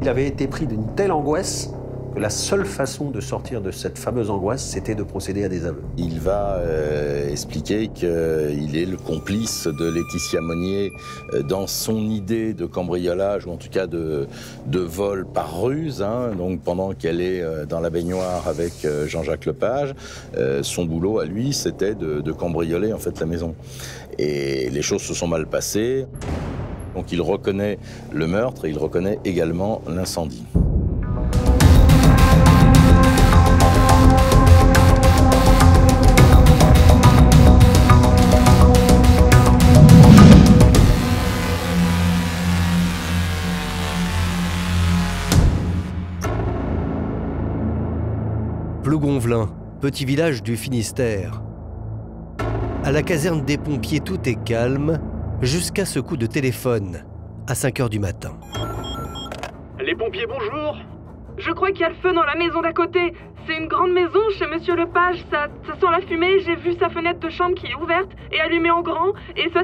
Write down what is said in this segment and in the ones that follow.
Il avait été pris d'une telle angoisse que la seule façon de sortir de cette fameuse angoisse, c'était de procéder à des aveux. Il va expliquer qu'il est le complice de Laetitia Monnier dans son idée de cambriolage, ou en tout cas de vol par ruse. Donc pendant qu'elle est dans la baignoire avec Jean-Jacques Lepage, son boulot à lui, c'était de cambrioler en fait la maison. Et les choses se sont mal passées. Donc il reconnaît le meurtre et il reconnaît également l'incendie. Plougonvelin, petit village du Finistère. À la caserne des pompiers, tout est calme, jusqu'à ce coup de téléphone, à 5 h du matin. Les pompiers, bonjour. Je crois qu'il y a le feu dans la maison d'à côté. C'est une grande maison chez Monsieur Lepage. Ça sent la fumée. J'ai vu sa fenêtre de chambre qui est ouverte et allumée en grand. Et ça,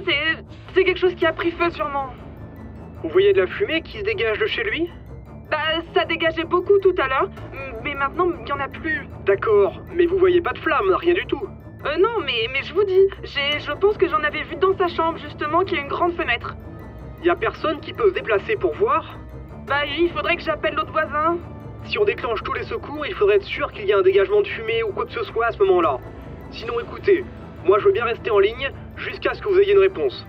c'est quelque chose qui a pris feu sûrement. Vous voyez de la fumée qui se dégage de chez lui? Bah, ça dégageait beaucoup tout à l'heure, mais maintenant, il n'y en a plus. D'accord, mais vous voyez pas de flamme, rien du tout? Non, mais je vous dis, je pense que j'en avais vu dans sa chambre, justement, qu'il y a une grande fenêtre. Y a personne qui peut se déplacer pour voir? Bah, il faudrait que j'appelle l'autre voisin. Si on déclenche tous les secours, il faudrait être sûr qu'il y a un dégagement de fumée ou quoi que ce soit à ce moment-là. Sinon, écoutez, moi je veux bien rester en ligne jusqu'à ce que vous ayez une réponse.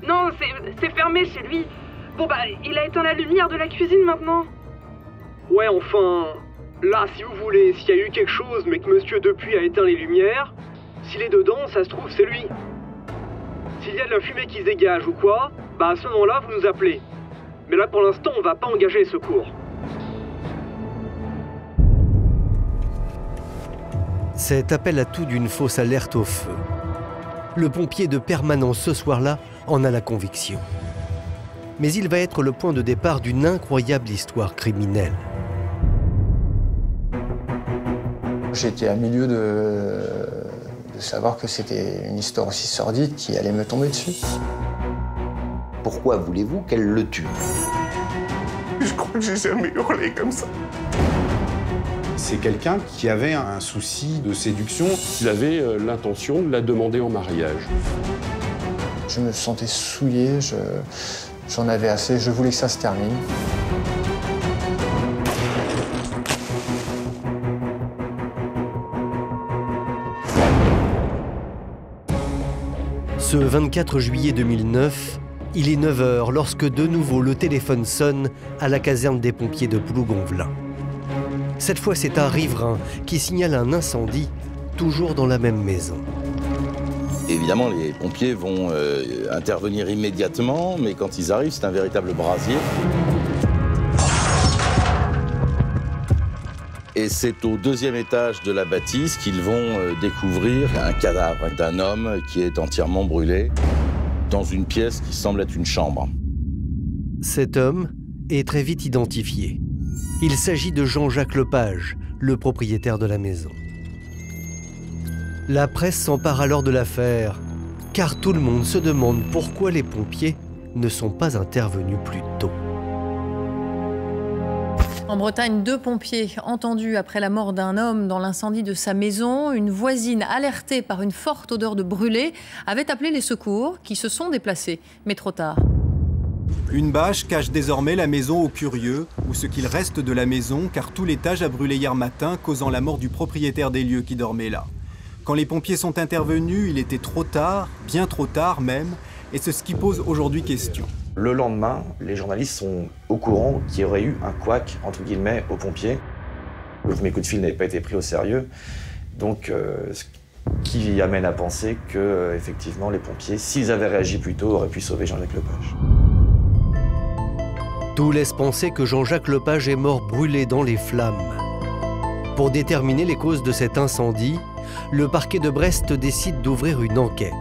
Non, c'est fermé chez lui. Bon bah, il a éteint la lumière de la cuisine maintenant. Ouais, enfin... Là, si vous voulez, s'il y a eu quelque chose, mais que Monsieur Depuis a éteint les lumières, s'il est dedans, ça se trouve, c'est lui. S'il y a de la fumée qui se dégage ou quoi, bah à ce moment-là, vous nous appelez. Mais là, pour l'instant, on va pas engager les secours. Cet appel à tout d'une fausse alerte au feu. Le pompier de permanence ce soir-là en a la conviction. Mais il va être le point de départ d'une incroyable histoire criminelle. J'étais à milieu de savoir que c'était une histoire aussi sordide qui allait me tomber dessus. Pourquoi voulez-vous qu'elle le tue? Je crois que j'ai jamais hurlé comme ça. C'est quelqu'un qui avait un souci de séduction. Il avait l'intention de la demander en mariage. Je me sentais souillé, j'en avais assez, je voulais que ça se termine. Ce 24 juillet 2009, il est 9 h lorsque de nouveau le téléphone sonne à la caserne des pompiers de Plougonvelin. Cette fois, c'est un riverain qui signale un incendie, toujours dans la même maison. Évidemment, les pompiers vont intervenir immédiatement, mais quand ils arrivent, c'est un véritable brasier. Et c'est au 2e étage de la bâtisse qu'ils vont découvrir un cadavre d'un homme qui est entièrement brûlé dans une pièce qui semble être une chambre. Cet homme est très vite identifié. Il s'agit de Jean-Jacques Lepage, le propriétaire de la maison. La presse s'empare alors de l'affaire, car tout le monde se demande pourquoi les pompiers ne sont pas intervenus plus tôt. En Bretagne, 2 pompiers entendus après la mort d'un homme dans l'incendie de sa maison. Une voisine alertée par une forte odeur de brûlé avait appelé les secours qui se sont déplacés, mais trop tard. Une bâche cache désormais la maison aux curieux, ou ce qu'il reste de la maison, car tout l'étage a brûlé hier matin, causant la mort du propriétaire des lieux qui dormait là. Quand les pompiers sont intervenus, il était trop tard, bien trop tard même, et c'est ce qui pose aujourd'hui question. Le lendemain, les journalistes sont au courant qu'il y aurait eu un couac, entre guillemets, aux pompiers. Le premier coup de fil n'avait pas été pris au sérieux, donc ce qui amène à penser que, effectivement, les pompiers, s'ils avaient réagi plus tôt, auraient pu sauver Jean-Jacques Lepage. Tout laisse penser que Jean-Jacques Lepage est mort brûlé dans les flammes. Pour déterminer les causes de cet incendie, le parquet de Brest décide d'ouvrir une enquête.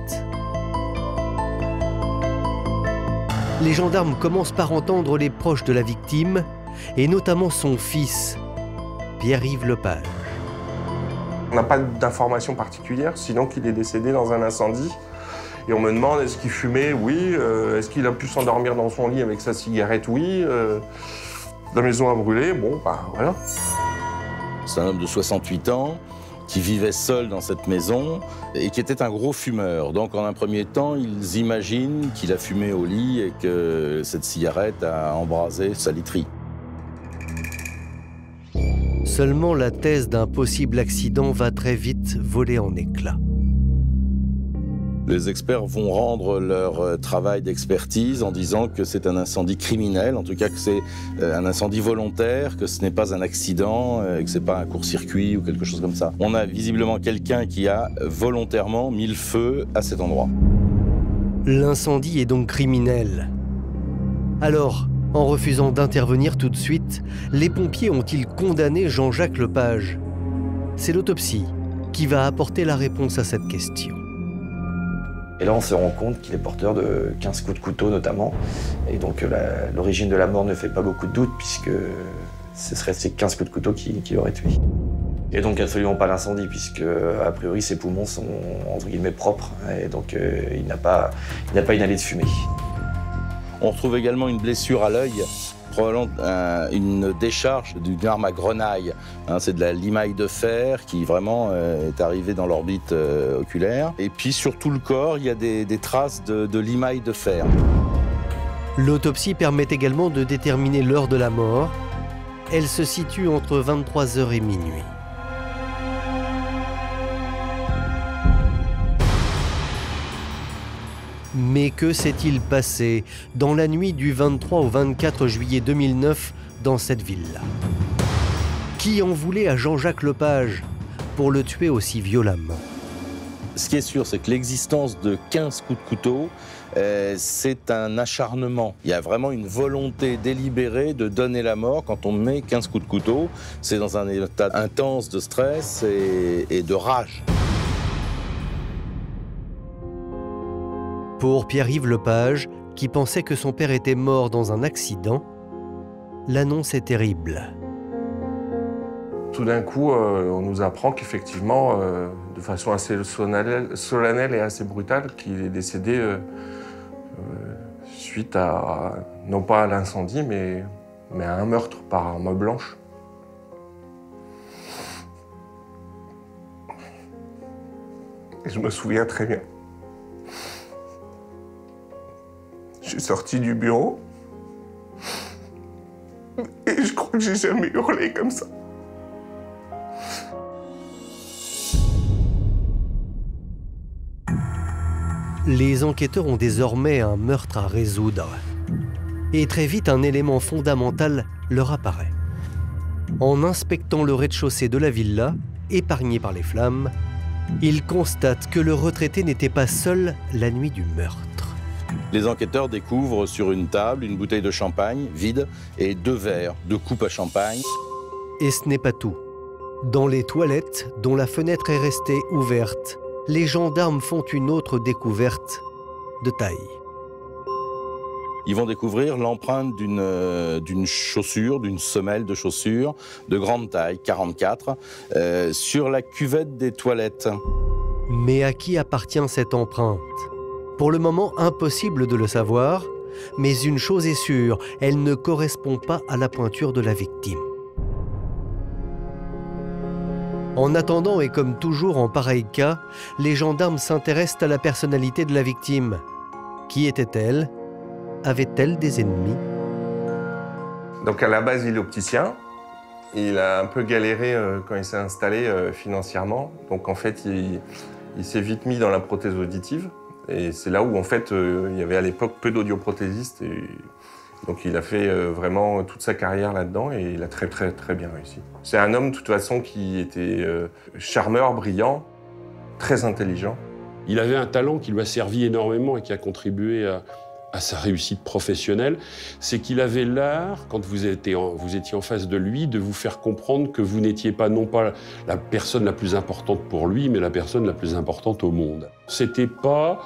Les gendarmes commencent par entendre les proches de la victime, et notamment son fils, Pierre-Yves Lepage. On n'a pas d'informations particulières, sinon qu'il est décédé dans un incendie. Et on me demande, est-ce qu'il fumait? Oui. Est-ce qu'il a pu s'endormir dans son lit avec sa cigarette? Oui. La maison a brûlé, bon, bah voilà. C'est un homme de 68 ans qui vivait seul dans cette maison et qui était un gros fumeur. Donc en un premier temps, ils imaginent qu'il a fumé au lit et que cette cigarette a embrasé sa literie. Seulement la thèse d'un possible accident va très vite voler en éclats. Les experts vont rendre leur travail d'expertise en disant que c'est un incendie criminel, en tout cas que c'est un incendie volontaire, que ce n'est pas un accident, que ce n'est pas un court-circuit ou quelque chose comme ça. On a visiblement quelqu'un qui a volontairement mis le feu à cet endroit. L'incendie est donc criminel. Alors, en refusant d'intervenir tout de suite, les pompiers ont-ils condamné Jean-Jacques Lepage? C'est l'autopsie qui va apporter la réponse à cette question. Et là, on se rend compte qu'il est porteur de 15 coups de couteau notamment. Et donc l'origine de la mort ne fait pas beaucoup de doute puisque ce seraient ces 15 coups de couteau qui l'auraient tué. Et donc absolument pas l'incendie puisque a priori ses poumons sont entre guillemets propres et donc il n'a pas inhalé de fumée. On retrouve également une blessure à l'œil, probablement une décharge d'une arme à grenaille. C'est de la limaille de fer qui vraiment est arrivée dans l'orbite oculaire. Et puis sur tout le corps, il y a des traces de limaille de fer. L'autopsie permet également de déterminer l'heure de la mort. Elle se situe entre 23h et minuit. Mais que s'est-il passé dans la nuit du 23 au 24 juillet 2009 dans cette ville-là? Qui en voulait à Jean-Jacques Lepage pour le tuer aussi violemment? Ce qui est sûr, c'est que l'existence de 15 coups de couteau, c'est un acharnement. Il y a vraiment une volonté délibérée de donner la mort quand on met 15 coups de couteau. C'est dans un état intense de stress et de rage. Pour Pierre-Yves Lepage, qui pensait que son père était mort dans un accident, l'annonce est terrible. Tout d'un coup, on nous apprend qu'effectivement, de façon assez solennelle et assez brutale, qu'il est décédé suite à, non pas à l'incendie, mais à un meurtre par arme blanche. Et je me souviens très bien. Je suis sorti du bureau et je crois que j'ai jamais hurlé comme ça. Les enquêteurs ont désormais un meurtre à résoudre. Et très vite, un élément fondamental leur apparaît. En inspectant le rez-de-chaussée de la villa, épargné par les flammes, ils constatent que le retraité n'était pas seul la nuit du meurtre. Les enquêteurs découvrent sur une table une bouteille de champagne vide et 2 verres de coupe à champagne. Et ce n'est pas tout. Dans les toilettes, dont la fenêtre est restée ouverte, les gendarmes font une autre découverte de taille. Ils vont découvrir l'empreinte d'une chaussure, d'une semelle de chaussure de grande taille, 44, sur la cuvette des toilettes. Mais à qui appartient cette empreinte ? Pour le moment, impossible de le savoir, mais une chose est sûre, elle ne correspond pas à la pointure de la victime. En attendant, et comme toujours en pareil cas, les gendarmes s'intéressent à la personnalité de la victime. Qui était-elle? Avait-elle des ennemis? Donc à la base, il est opticien. Il a un peu galéré quand il s'est installé financièrement. Donc en fait, il s'est vite mis dans la prothèse auditive. Et c'est là où, en fait, il y avait à l'époque peu d'audioprothésistes. Et donc, il a fait vraiment toute sa carrière là-dedans et il a très, très, très bien réussi. C'est un homme, de toute façon, qui était charmeur, brillant, très intelligent. Il avait un talent qui lui a servi énormément et qui a contribué à sa réussite professionnelle. C'est qu'il avait l'art, quand vous étiez en face de lui, de vous faire comprendre que vous n'étiez pas, non pas la personne la plus importante pour lui, mais la personne la plus importante au monde. C'était pas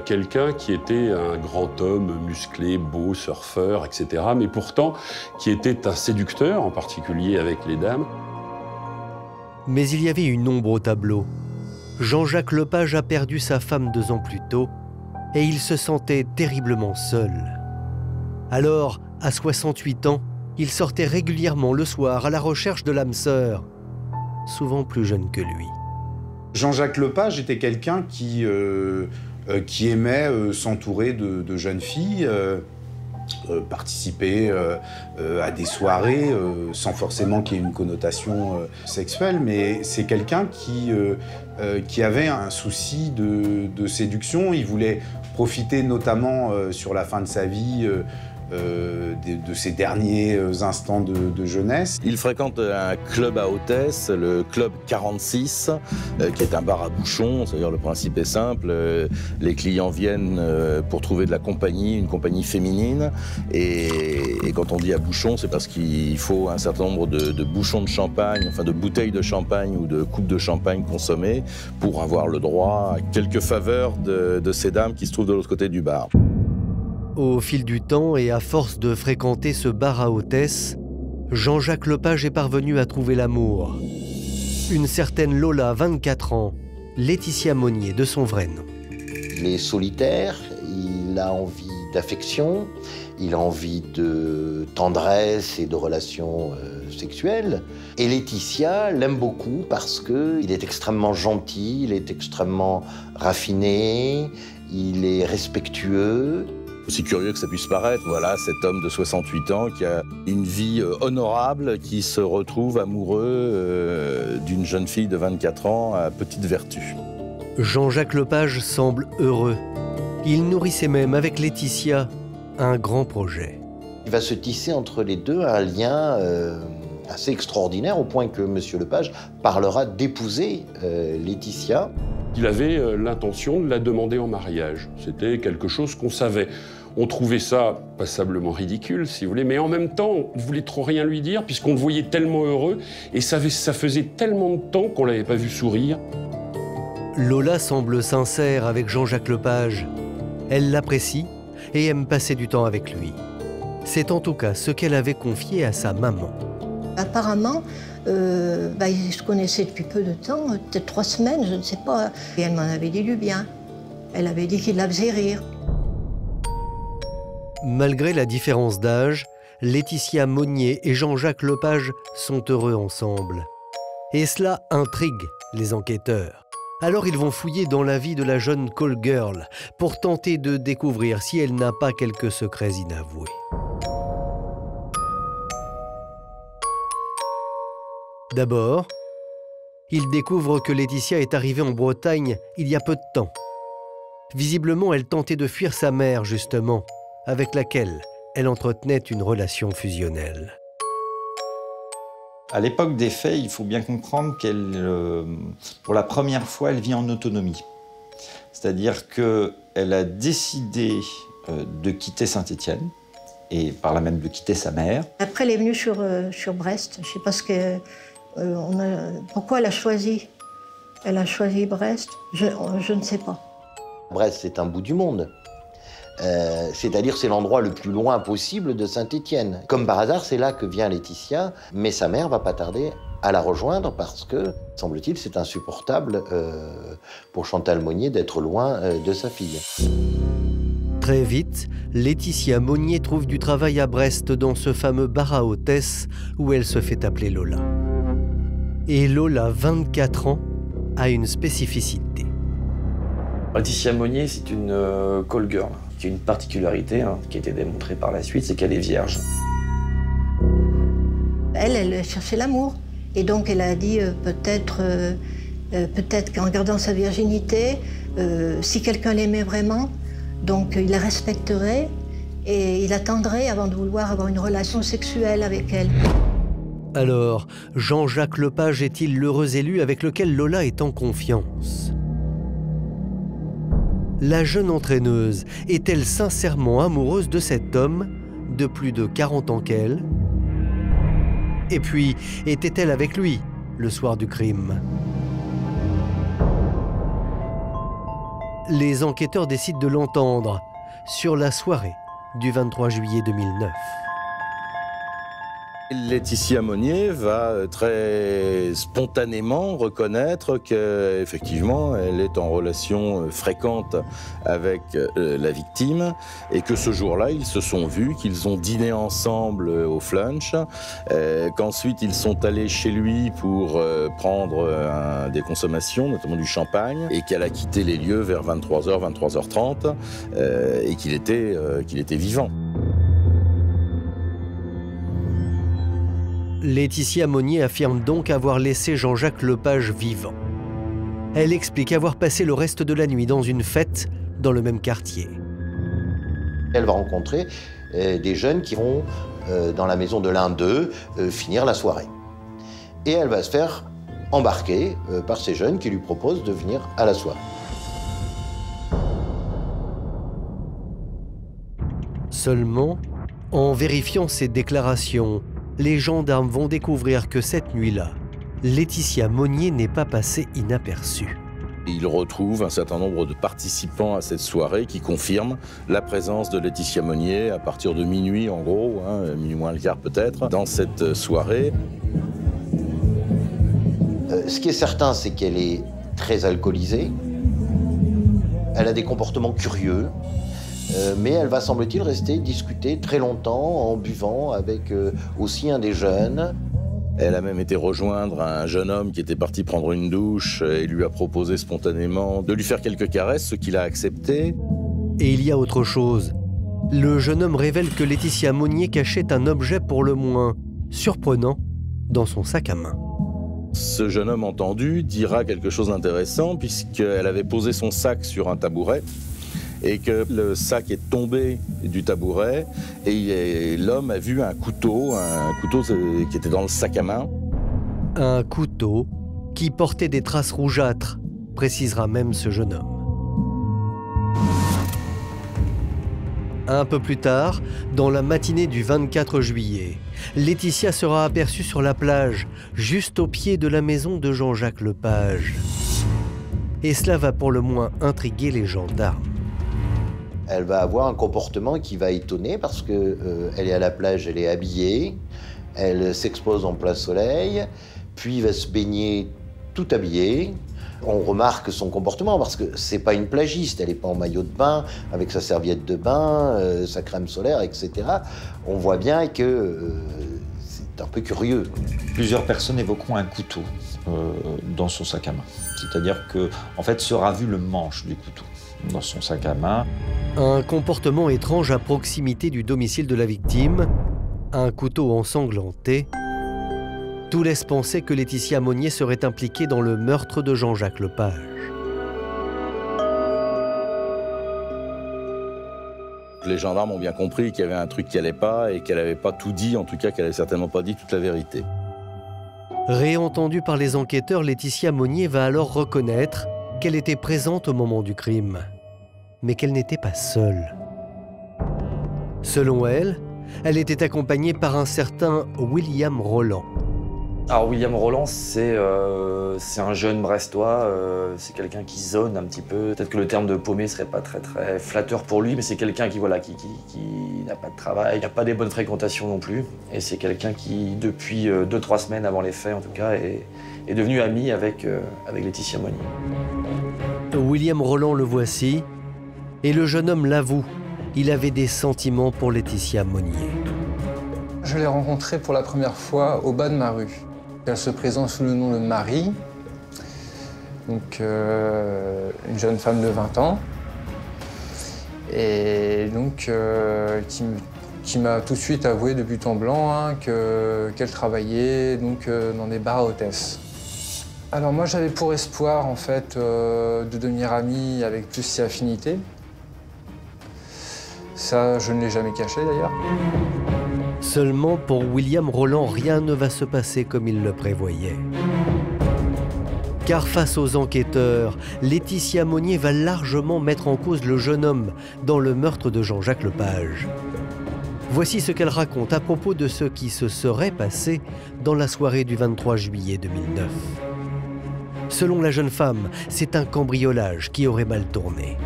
quelqu'un qui était un grand homme musclé, beau, surfeur, etc., mais pourtant qui était un séducteur, en particulier avec les dames. Mais il y avait une ombre au tableau. Jean-Jacques Lepage a perdu sa femme 2 ans plus tôt et il se sentait terriblement seul. Alors, à 68 ans, Il sortait régulièrement le soir à la recherche de l'âme sœur, souvent plus jeune que lui. Jean-Jacques Lepage était quelqu'un qui aimait s'entourer de jeunes filles, participer à des soirées, sans forcément qu'il y ait une connotation sexuelle, mais c'est quelqu'un qui avait un souci de séduction. Il voulait profiter notamment sur la fin de sa vie de ses derniers instants de jeunesse. Il fréquente un club à Hôtesse, le club 46, qui est un bar à bouchons. C'est-à-dire le principe est simple, les clients viennent pour trouver de la compagnie, une compagnie féminine. Et quand on dit à bouchons, c'est parce qu'il faut un certain nombre de bouchons de champagne, enfin de bouteilles de champagne ou de coupes de champagne consommées pour avoir le droit à quelques faveurs de ces dames qui se trouvent de l'autre côté du bar. Au fil du temps et à force de fréquenter ce bar à Hôtesse, Jean-Jacques Lepage est parvenu à trouver l'amour. Une certaine Lola, 24 ans, Laetitia Monnier de son vrai nom. Il est solitaire, il a envie d'affection, il a envie de tendresse et de relations sexuelles. Et Laetitia l'aime beaucoup parce qu'il est extrêmement gentil, il est extrêmement raffiné, il est respectueux. Aussi curieux que ça puisse paraître, voilà cet homme de 68 ans qui a une vie honorable, qui se retrouve amoureux d'une jeune fille de 24 ans à petite vertu. Jean-Jacques Lepage semble heureux. Il nourrissait même avec Laetitia un grand projet. Il va se tisser entre les deux un lien assez extraordinaire, au point que M. Lepage parlera d'épouser Laetitia. Il avait l'intention de la demander en mariage. C'était quelque chose qu'on savait. On trouvait ça passablement ridicule, si vous voulez, mais en même temps, on ne voulait trop rien lui dire, puisqu'on le voyait tellement heureux, et ça faisait tellement de temps qu'on ne l'avait pas vu sourire. Lola semble sincère avec Jean-Jacques Lepage. Elle l'apprécie et aime passer du temps avec lui. C'est en tout cas ce qu'elle avait confié à sa maman. Apparemment, ils se connaissaient depuis peu de temps, peut-être 3 semaines, je ne sais pas. Et elle m'en avait dit du bien. Elle avait dit qu'il la faisait rire. Malgré la différence d'âge, Laetitia Monnier et Jean-Jacques Lepage sont heureux ensemble. Et cela intrigue les enquêteurs. Alors ils vont fouiller dans la vie de la jeune call girl pour tenter de découvrir si elle n'a pas quelques secrets inavoués. D'abord, ils découvrent que Laetitia est arrivée en Bretagne il y a peu de temps. Visiblement, elle tentait de fuir sa mère, justement, avec laquelle elle entretenait une relation fusionnelle. À l'époque des faits, il faut bien comprendre qu'elle, pour la première fois, elle vit en autonomie. C'est-à-dire qu'elle a décidé de quitter Saint-Étienne et par là même de quitter sa mère. Après, elle est venue sur Brest. Je ne sais pas pourquoi elle a choisi. Elle a choisi Brest, je ne sais pas. Brest, c'est un bout du monde. C'est-à-dire c'est l'endroit le plus loin possible de Saint-Étienne. Comme par hasard, c'est là que vient Laetitia, mais sa mère va pas tarder à la rejoindre parce que, semble-t-il, c'est insupportable pour Chantal Monnier d'être loin de sa fille. Très vite, Laetitia Monnier trouve du travail à Brest dans ce fameux bar à Hôtesse où elle se fait appeler Lola. Et Lola, 24 ans, a une spécificité. Laetitia Monnier, c'est une call girl qui a une particularité qui a été démontrée par la suite, c'est qu'elle est vierge. Elle cherchait l'amour. Et donc elle a dit peut-être qu'en gardant sa virginité, si quelqu'un l'aimait vraiment, donc il la respecterait et il attendrait avant de vouloir avoir une relation sexuelle avec elle. Alors, Jean-Jacques Lepage est-il l'heureux élu avec lequel Lola est en confiance? La jeune entraîneuse est-elle sincèrement amoureuse de cet homme de plus de 40 ans qu'elle? Et puis, était-elle avec lui le soir du crime? Les enquêteurs décident de l'entendre sur la soirée du 23 juillet 2009. Laetitia Monnier va très spontanément reconnaître qu'effectivement, elle est en relation fréquente avec la victime et que ce jour-là, ils se sont vus, qu'ils ont dîné ensemble au flunch, qu'ensuite ils sont allés chez lui pour prendre des consommations, notamment du champagne, et qu'elle a quitté les lieux vers 23h, 23h30 et qu'il était vivant. Laetitia Monnier affirme donc avoir laissé Jean-Jacques Lepage vivant. Elle explique avoir passé le reste de la nuit dans une fête dans le même quartier. Elle va rencontrer des jeunes qui vont, dans la maison de l'un d'eux, finir la soirée. Et elle va se faire embarquer par ces jeunes qui lui proposent de venir à la soirée. Seulement, en vérifiant ces déclarations, les gendarmes vont découvrir que cette nuit-là, Laetitia Monnier n'est pas passée inaperçue. Ils retrouvent un certain nombre de participants à cette soirée qui confirment la présence de Laetitia Monnier à partir de minuit, en gros, minuit moins le quart peut-être, dans cette soirée. Ce qui est certain, c'est qu'elle est très alcoolisée. Elle a des comportements curieux. Mais elle va, semble-t-il, rester discuter très longtemps en buvant avec aussi un des jeunes. Elle a même été rejoindre un jeune homme qui était parti prendre une douche et lui a proposé spontanément de lui faire quelques caresses, ce qu'il a accepté. Et il y a autre chose. Le jeune homme révèle que Laetitia Monnier cachait un objet pour le moins surprenant dans son sac à main. Ce jeune homme entendu dira quelque chose d'intéressant puisqu'elle avait posé son sac sur un tabouret et que le sac est tombé du tabouret et l'homme a vu un couteau qui était dans le sac à main. Un couteau qui portait des traces rougeâtres, précisera même ce jeune homme. Un peu plus tard, dans la matinée du 24 juillet, Laetitia sera aperçue sur la plage, juste au pied de la maison de Jean-Jacques Lepage. Et cela va pour le moins intriguer les gendarmes. Elle va avoir un comportement qui va étonner parce qu'elle est à la plage, elle est habillée, elle s'expose en plein soleil, puis va se baigner tout habillée. On remarque son comportement parce que c'est pas une plagiste, elle n'est pas en maillot de bain, avec sa serviette de bain, sa crème solaire, etc. On voit bien que c'est un peu curieux. Plusieurs personnes évoqueront un couteau dans son sac à main. C'est-à-dire que, en fait, sera vu le manche du couteau dans son sac à main. Un comportement étrange à proximité du domicile de la victime, un couteau ensanglanté. Tout laisse penser que Laetitia Monnier serait impliquée dans le meurtre de Jean-Jacques Lepage. Les gendarmes ont bien compris qu'il y avait un truc qui n'allait pas et qu'elle n'avait pas tout dit, en tout cas qu'elle n'avait certainement pas dit toute la vérité. Réentendue par les enquêteurs, Laetitia Monnier va alors reconnaître qu'elle était présente au moment du crime, mais qu'elle n'était pas seule. Selon elle, elle était accompagnée par un certain William Roland. Alors William Roland, c'est un jeune brestois, c'est quelqu'un qui zone un petit peu. Peut-être que le terme de paumé serait pas très flatteur pour lui, mais c'est quelqu'un qui n'a pas de travail, qui n'a pas des bonnes fréquentations non plus. Et c'est quelqu'un qui, depuis 2-3 semaines avant les faits en tout cas, est devenu ami avec Laetitia Monnier. William Roland le voici, et le jeune homme l'avoue, il avait des sentiments pour Laetitia Monnier. Je l'ai rencontrée pour la première fois au bas de ma rue. Elle se présente sous le nom de Marie, donc une jeune femme de 20 ans, et donc qui m'a tout de suite avoué de but en blanc qu'elle travaillait donc, dans des bars à hôtesses. Alors moi j'avais pour espoir en fait de devenir amie avec plus si affinité. Ça je ne l'ai jamais caché d'ailleurs. Seulement pour William Roland, rien ne va se passer comme il le prévoyait. Car face aux enquêteurs, Laetitia Monnier va largement mettre en cause le jeune homme dans le meurtre de Jean-Jacques Lepage. Voici ce qu'elle raconte à propos de ce qui se serait passé dans la soirée du 23 juillet 2009. Selon la jeune femme, c'est un cambriolage qui aurait mal tourné.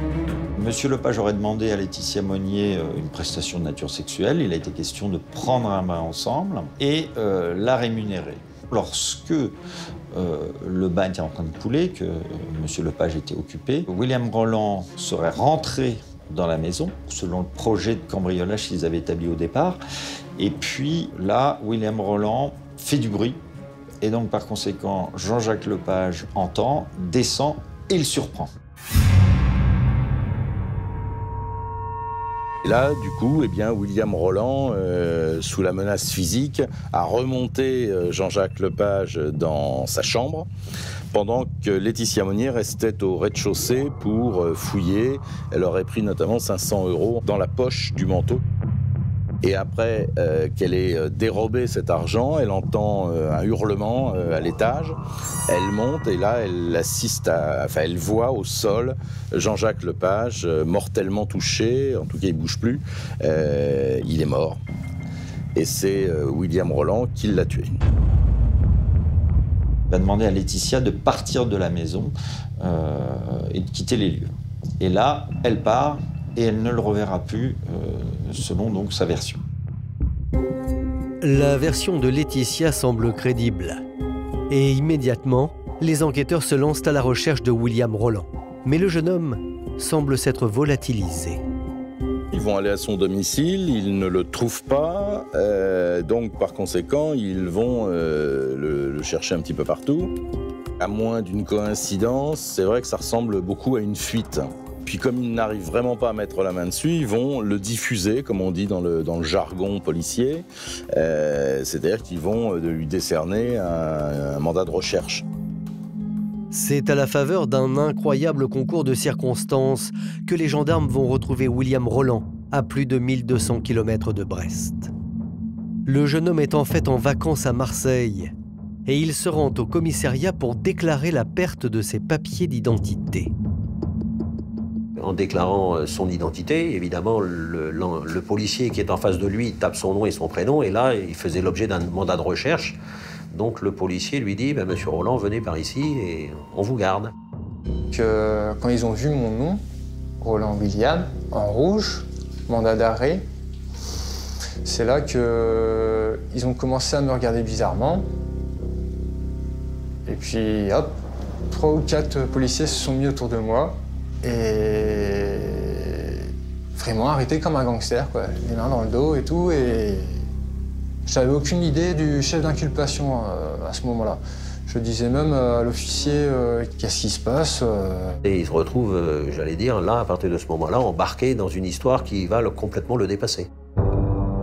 Monsieur Lepage aurait demandé à Laetitia Monnier une prestation de nature sexuelle. Il a été question de prendre un bain ensemble et la rémunérer. Lorsque le bain était en train de couler, que Monsieur Lepage était occupé, William Roland serait rentré dans la maison, selon le projet de cambriolage qu'ils avaient établi au départ. Et puis là, William Roland fait du bruit. Et donc, par conséquent, Jean-Jacques Lepage entend, descend et le surprend. Et là, du coup, eh bien, William Roland, sous la menace physique, a remonté Jean-Jacques Lepage dans sa chambre, pendant que Laetitia Monnier restait au rez-de-chaussée pour fouiller. Elle aurait pris notamment 500 € dans la poche du manteau. Et après qu'elle ait dérobé cet argent, elle entend un hurlement à l'étage. Elle monte et là, elle voit au sol Jean-Jacques Lepage mortellement touché. En tout cas, il ne bouge plus. Il est mort. Et c'est William Roland qui l'a tué. Il va demander à Laetitia de partir de la maison et de quitter les lieux. Et là, elle part. Et elle ne le reverra plus, selon donc sa version. La version de Laetitia semble crédible. Et immédiatement, les enquêteurs se lancent à la recherche de William Roland. Mais le jeune homme semble s'être volatilisé. Ils vont aller à son domicile, ils ne le trouvent pas, donc par conséquent, ils vont le chercher un petit peu partout. À moins d'une coïncidence, c'est vrai que ça ressemble beaucoup à une fuite. Puis comme ils n'arrivent vraiment pas à mettre la main dessus, ils vont le diffuser, comme on dit dans le jargon policier. C'est-à-dire qu'ils vont lui décerner un mandat de recherche. C'est à la faveur d'un incroyable concours de circonstances que les gendarmes vont retrouver William Roland à plus de 1200 km de Brest. Le jeune homme est en fait en vacances à Marseille et il se rend au commissariat pour déclarer la perte de ses papiers d'identité. En déclarant son identité, évidemment, le policier qui est en face de lui tape son nom et son prénom, et là, il faisait l'objet d'un mandat de recherche. Donc le policier lui dit, Monsieur Roland, venez par ici et on vous garde. Quand ils ont vu mon nom, Roland William, en rouge, mandat d'arrêt, c'est là qu'ils ont commencé à me regarder bizarrement. Et puis, hop, 3 ou 4 policiers se sont mis autour de moi. Et vraiment arrêté comme un gangster, quoi. Les mains dans le dos et tout. Et j'avais aucune idée du chef d'inculpation à ce moment-là. Je disais même à l'officier qu'est-ce qui se passe. Et il se retrouve, j'allais dire, là, à partir de ce moment-là, embarqué dans une histoire qui va complètement le dépasser.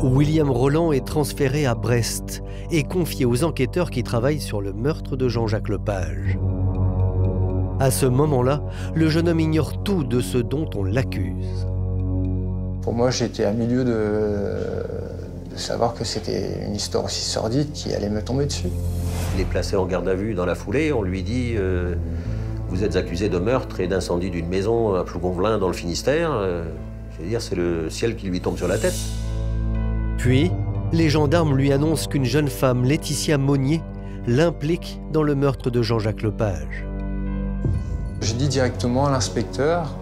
William Roland est transféré à Brest et confié aux enquêteurs qui travaillent sur le meurtre de Jean-Jacques Lepage. À ce moment-là, le jeune homme ignore tout de ce dont on l'accuse. Pour moi, j'étais à milieu de savoir que c'était une histoire aussi sordide qui allait me tomber dessus. Il est placé en garde à vue dans la foulée. On lui dit vous êtes accusé de meurtre et d'incendie d'une maison à Plougonvelin dans le Finistère. Je veux dire, c'est le ciel qui lui tombe sur la tête. Puis, les gendarmes lui annoncent qu'une jeune femme, Laetitia Monnier, l'implique dans le meurtre de Jean-Jacques Lepage. J'ai dit directement à l'inspecteur,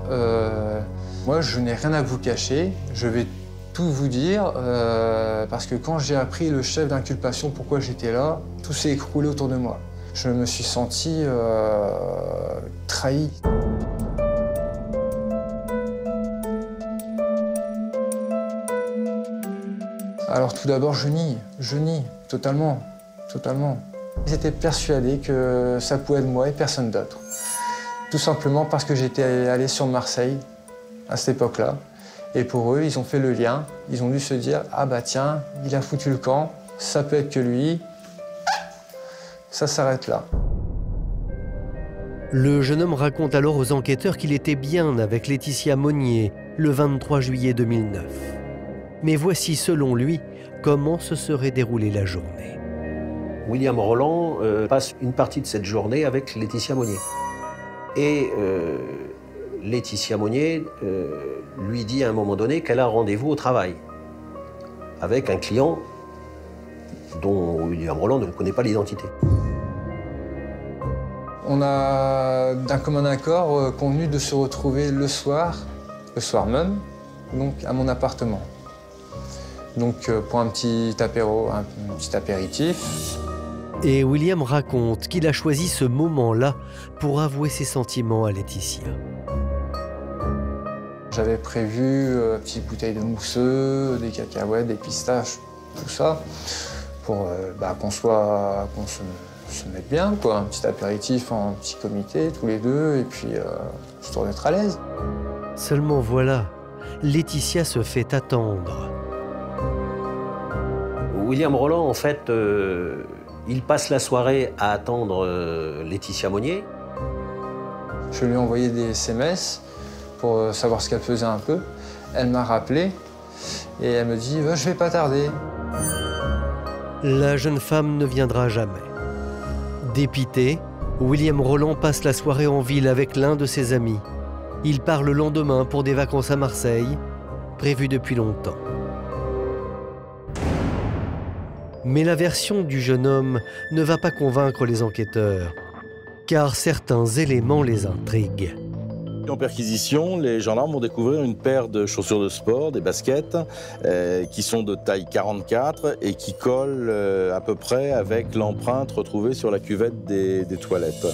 moi je n'ai rien à vous cacher, je vais tout vous dire, parce que quand j'ai appris le chef d'inculpation pourquoi j'étais là, tout s'est écroulé autour de moi. Je me suis senti trahi. Alors tout d'abord, je nie, totalement. Ils étaient persuadés que ça pouvait être moi et personne d'autre. Tout simplement parce que j'étais allé sur Marseille à cette époque-là. Et pour eux, ils ont fait le lien. Ils ont dû se dire, ah bah tiens, il a foutu le camp, ça peut être que lui. Ça s'arrête là. Le jeune homme raconte alors aux enquêteurs qu'il était bien avec Laetitia Monnier le 23 juillet 2009. Mais voici, selon lui, comment se serait déroulée la journée. William Roland passe une partie de cette journée avec Laetitia Monnier. Et Laetitia Monnier lui dit à un moment donné qu'elle a rendez-vous au travail avec un client dont William Roland ne connaît pas l'identité. On a d'un commun accord convenu de se retrouver le soir le soir même, donc à mon appartement. Donc pour un petit apéro, un petit apéritif. Et William raconte qu'il a choisi ce moment-là pour avouer ses sentiments à Laetitia. J'avais prévu une petite bouteille de mousseux, des cacahuètes, des pistaches, tout ça, pour qu'on se mette bien, quoi. Un petit apéritif en petit comité, tous les deux, et puis histoire d'être à l'aise. Seulement voilà, Laetitia se fait attendre. William Roland, en fait, il passe la soirée à attendre Laetitia Monnier. Je lui ai envoyé des SMS pour savoir ce qu'elle faisait un peu. Elle m'a rappelé et elle me dit « je vais pas tarder ». La jeune femme ne viendra jamais. Dépité, William Roland passe la soirée en ville avec l'un de ses amis. Il part le lendemain pour des vacances à Marseille, prévues depuis longtemps. Mais la version du jeune homme ne va pas convaincre les enquêteurs, car certains éléments les intriguent. En perquisition, les gendarmes vont découvrir une paire de chaussures de sport, des baskets, qui sont de taille 44 et qui collent à peu près avec l'empreinte retrouvée sur la cuvette des toilettes.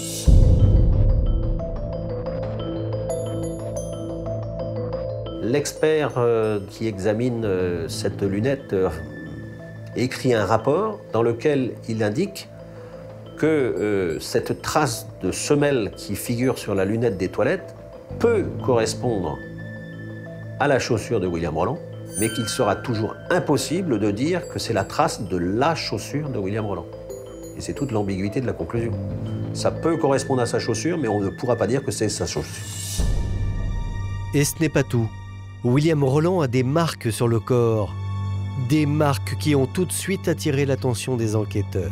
L'expert qui examine cette lunette écrit un rapport dans lequel il indique que cette trace de semelle qui figure sur la lunette des toilettes peut correspondre à la chaussure de William Roland, mais qu'il sera toujours impossible de dire que c'est la trace de la chaussure de William Roland. Et c'est toute l'ambiguïté de la conclusion. Ça peut correspondre à sa chaussure, mais on ne pourra pas dire que c'est sa chaussure. Et ce n'est pas tout. William Roland a des marques sur le corps. Des marques qui ont tout de suite attiré l'attention des enquêteurs.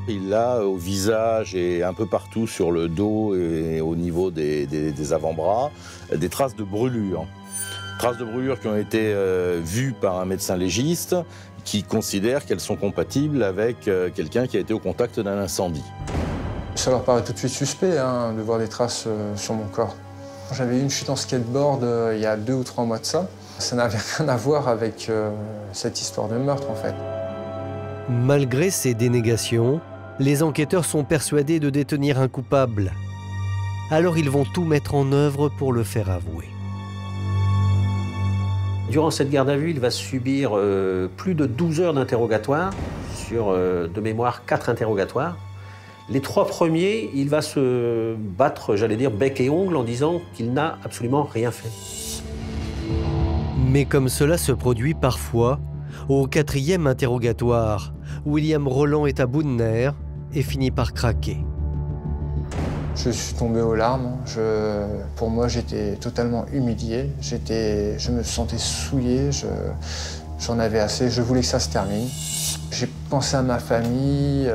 Il a au visage et un peu partout sur le dos et au niveau des avant-bras des traces de brûlure. Traces de brûlure qui ont été vues par un médecin légiste qui considère qu'elles sont compatibles avec quelqu'un qui a été au contact d'un incendie. Ça leur paraît tout de suite suspect de voir des traces sur mon corps. J'avais eu une chute en skateboard il y a 2 ou 3 mois de ça. Ça n'avait rien à voir avec cette histoire de meurtre, en fait. Malgré ces dénégations, les enquêteurs sont persuadés de détenir un coupable. Alors ils vont tout mettre en œuvre pour le faire avouer. Durant cette garde à vue, il va subir plus de 12 heures d'interrogatoire, sur, de mémoire, 4 interrogatoires. Les 3 premiers, il va se battre, j'allais dire, bec et ongle, en disant qu'il n'a absolument rien fait. Mais comme cela se produit parfois, au 4e interrogatoire, William Roland est à bout de nerfs et finit par craquer. Je suis tombé aux larmes. Pour moi, j'étais totalement humilié. Je me sentais souillé. J'en avais assez. Je voulais que ça se termine. J'ai pensé à ma famille,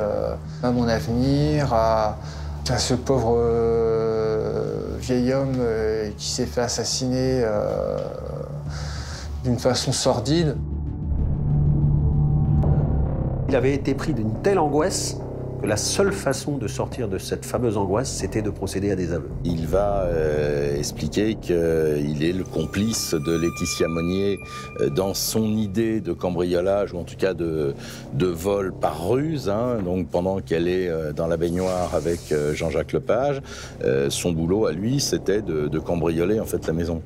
à mon avenir, à ce pauvre vieil homme qui s'est fait assassiner d'une façon sordide. Il avait été pris d'une telle angoisse que la seule façon de sortir de cette fameuse angoisse, c'était de procéder à des aveux. Il va expliquer qu'il est le complice de Laetitia Monnier dans son idée de cambriolage, ou en tout cas de vol par ruse. Donc pendant qu'elle est dans la baignoire avec Jean-Jacques Lepage, son boulot à lui, c'était de cambrioler en fait la maison.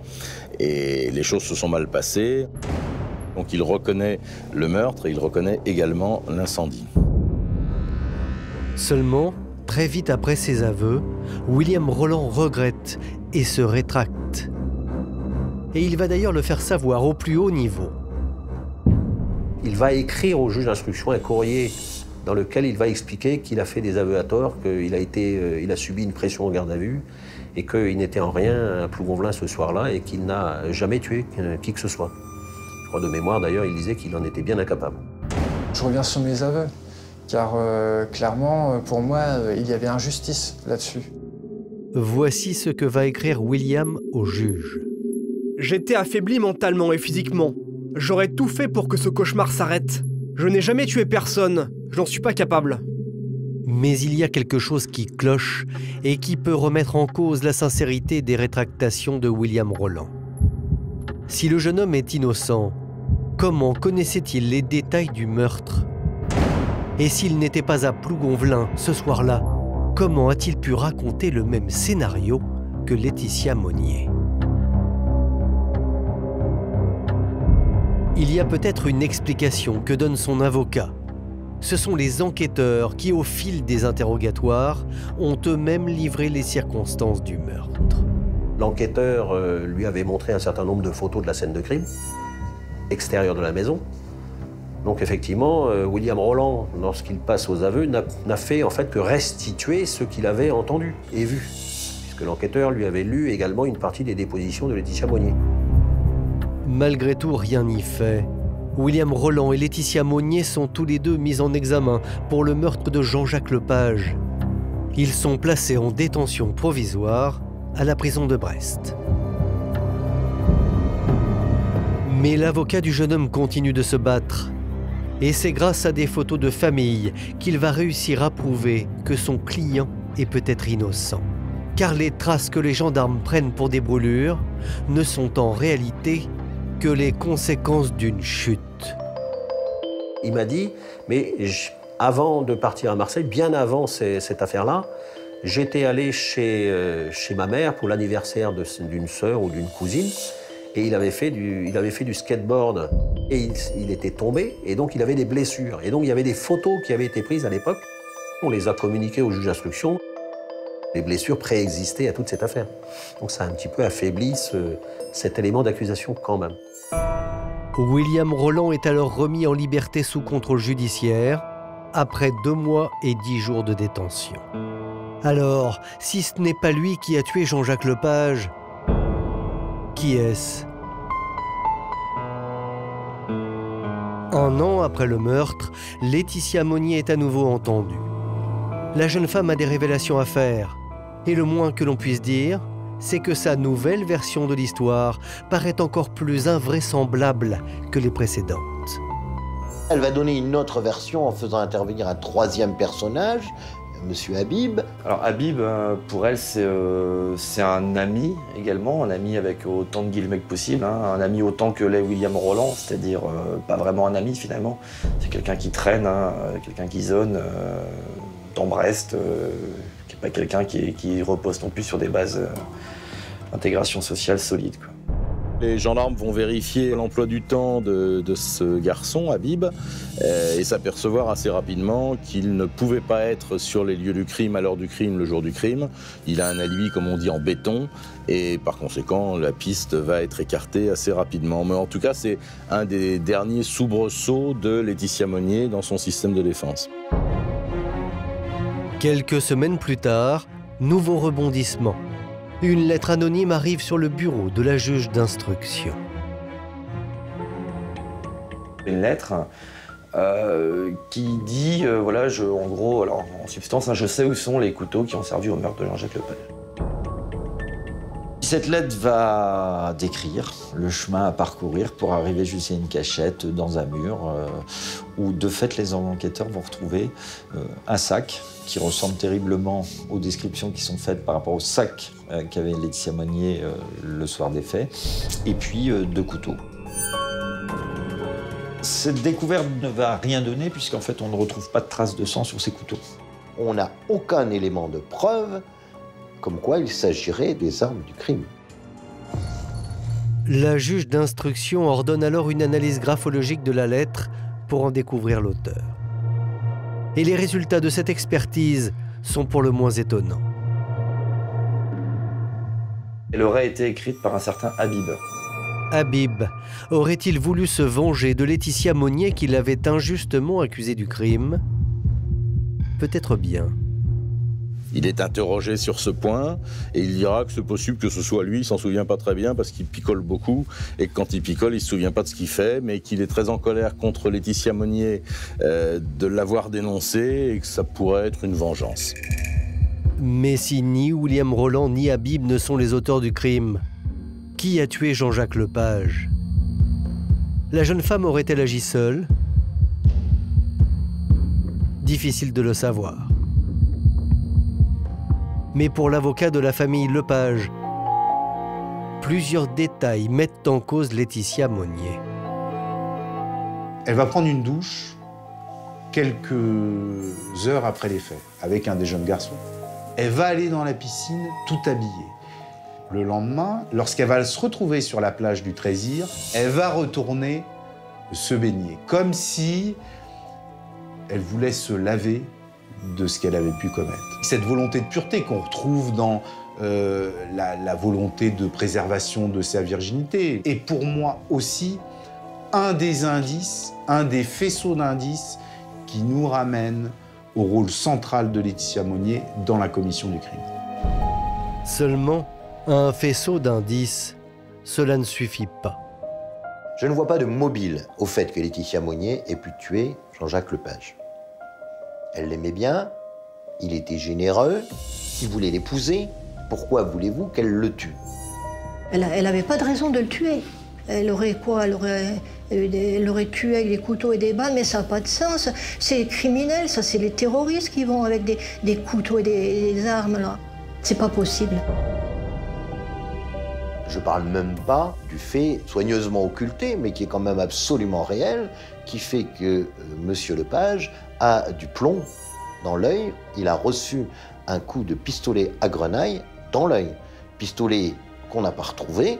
Et les choses se sont mal passées. Donc il reconnaît le meurtre et il reconnaît également l'incendie. Seulement, très vite après ses aveux, William Roland regrette et se rétracte. Et il va d'ailleurs le faire savoir au plus haut niveau. Il va écrire au juge d'instruction un courrier dans lequel il va expliquer qu'il a fait des aveux à tort, qu'il a subi une pression en garde à vue et qu'il n'était en rien à Plougonvelin ce soir-là et qu'il n'a jamais tué qui que ce soit. Je crois de mémoire d'ailleurs, il disait qu'il en était bien incapable. Je reviens sur mes aveux, car clairement, pour moi, il y avait injustice là-dessus. Voici ce que va écrire William au juge. J'étais affaibli mentalement et physiquement. J'aurais tout fait pour que ce cauchemar s'arrête. Je n'ai jamais tué personne, j'en suis pas capable. Mais il y a quelque chose qui cloche et qui peut remettre en cause la sincérité des rétractations de William Roland. Si le jeune homme est innocent, comment connaissait-il les détails du meurtre? Et s'il n'était pas à Plougonvelin ce soir-là, comment a-t-il pu raconter le même scénario que Laetitia Monnier? Il y a peut-être une explication que donne son avocat. Ce sont les enquêteurs qui, au fil des interrogatoires, ont eux-mêmes livré les circonstances du meurtre. L'enquêteur lui avait montré un certain nombre de photos de la scène de crime, extérieure de la maison. Donc effectivement, William Roland, lorsqu'il passe aux aveux, n'a fait en fait que restituer ce qu'il avait entendu et vu, puisque l'enquêteur lui avait lu également une partie des dépositions de Laetitia Monnier. Malgré tout, rien n'y fait. William Roland et Laetitia Monnier sont tous les deux mis en examen pour le meurtre de Jean-Jacques Lepage. Ils sont placés en détention provisoire à la prison de Brest. Mais l'avocat du jeune homme continue de se battre. Et c'est grâce à des photos de famille qu'il va réussir à prouver que son client est peut-être innocent. Car les traces que les gendarmes prennent pour des brûlures ne sont en réalité que les conséquences d'une chute. Il m'a dit, mais avant de partir à Marseille, bien avant cette affaire-là, j'étais allé chez ma mère pour l'anniversaire d'une sœur ou d'une cousine, et il avait fait du skateboard, et il était tombé, et donc il avait des blessures. Et donc il y avait des photos qui avaient été prises à l'époque, on les a communiquées au juge d'instruction. Les blessures préexistaient à toute cette affaire. Donc ça a un petit peu affaibli cet élément d'accusation quand même. William Roland est alors remis en liberté sous contrôle judiciaire après 2 mois et 10 jours de détention. Alors, si ce n'est pas lui qui a tué Jean-Jacques Lepage, qui est-ce? Un an après le meurtre, Laetitia Monnier est à nouveau entendue. La jeune femme a des révélations à faire. Et le moins que l'on puisse dire, c'est que sa nouvelle version de l'histoire paraît encore plus invraisemblable que les précédentes. Elle va donner une autre version en faisant intervenir un 3e personnage, Monsieur Habib. Alors Habib, pour elle, c'est un ami également, un ami avec autant de guillemets que possible, hein, un ami autant que l'est William Roland, c'est-à-dire pas vraiment un ami finalement. C'est quelqu'un qui traîne, hein, quelqu'un qui zone dans Brest, qui n'est pas quelqu'un qui repose non plus sur des bases d'intégration sociale solides, quoi. Les gendarmes vont vérifier l'emploi du temps de ce garçon, Habib, et s'apercevoir assez rapidement qu'il ne pouvait pas être sur les lieux du crime à l'heure du crime, le jour du crime. Il a un alibi, comme on dit, en béton, et par conséquent, la piste va être écartée assez rapidement. Mais en tout cas, c'est un des derniers soubresauts de Laetitia Monnier dans son système de défense. Quelques semaines plus tard, nouveau rebondissement. Une lettre anonyme arrive sur le bureau de la juge d'instruction. Une lettre qui dit, voilà, en gros, alors, en substance, hein, je sais où sont les couteaux qui ont servi au meurtre de Jean-Jacques Lepage. Cette lettre va décrire le chemin à parcourir pour arriver jusqu'à une cachette dans un mur où, de fait, les enquêteurs vont retrouver un sac qui ressemble terriblement aux descriptions qui sont faites par rapport au sac qu'avait Laetitia Monnier le soir des faits, et puis 2 couteaux. Cette découverte ne va rien donner puisqu'en fait on ne retrouve pas de traces de sang sur ces couteaux. On n'a aucun élément de preuve comme quoi il s'agirait des armes du crime. La juge d'instruction ordonne alors une analyse graphologique de la lettre pour en découvrir l'auteur. Et les résultats de cette expertise sont pour le moins étonnants. Elle aurait été écrite par un certain Habib. Habib aurait-il voulu se venger de Laetitia Monnier qui l'avait injustement accusé du crime? Peut-être bien. Il est interrogé sur ce point et il dira que c'est possible que ce soit lui, il s'en souvient pas très bien parce qu'il picole beaucoup et que quand il picole, il se souvient pas de ce qu'il fait, mais qu'il est très en colère contre Laetitia Monnier de l'avoir dénoncé et que ça pourrait être une vengeance. Mais si ni William Roland ni Habib ne sont les auteurs du crime, qui a tué Jean-Jacques Lepage? La jeune femme aurait-elle agi seule? Difficile de le savoir. Mais pour l'avocat de la famille Lepage, plusieurs détails mettent en cause Laetitia Monnier. Elle va prendre une douche quelques heures après les faits, avec un des jeunes garçons. Elle va aller dans la piscine tout habillée. Le lendemain, lorsqu'elle va se retrouver sur la plage du Trézire, elle va retourner se baigner, comme si elle voulait se laver de ce qu'elle avait pu commettre. Cette volonté de pureté qu'on retrouve dans la volonté de préservation de sa virginité est pour moi aussi un des indices, un des faisceaux d'indices qui nous ramène au rôle central de Laetitia Monnier dans la commission du crime. Seulement, un faisceau d'indices, cela ne suffit pas. Je ne vois pas de mobile au fait que Laetitia Monnier ait pu tuer Jean-Jacques Lepage. Elle l'aimait bien, il était généreux, il voulait l'épouser. Pourquoi voulez-vous qu'elle le tue? Elle n'avait pas de raison de le tuer. Elle aurait quoi? Elle aurait tué avec des couteaux et des balles, mais ça n'a pas de sens. C'est les criminels, ça, c'est les terroristes qui vont avec des couteaux et des armes, là. C'est pas possible. Je parle même pas du fait soigneusement occulté, mais qui est quand même absolument réel, qui fait que Monsieur Lepage a du plomb dans l'œil. Il a reçu un coup de pistolet à grenaille dans l'œil. Pistolet qu'on n'a pas retrouvé,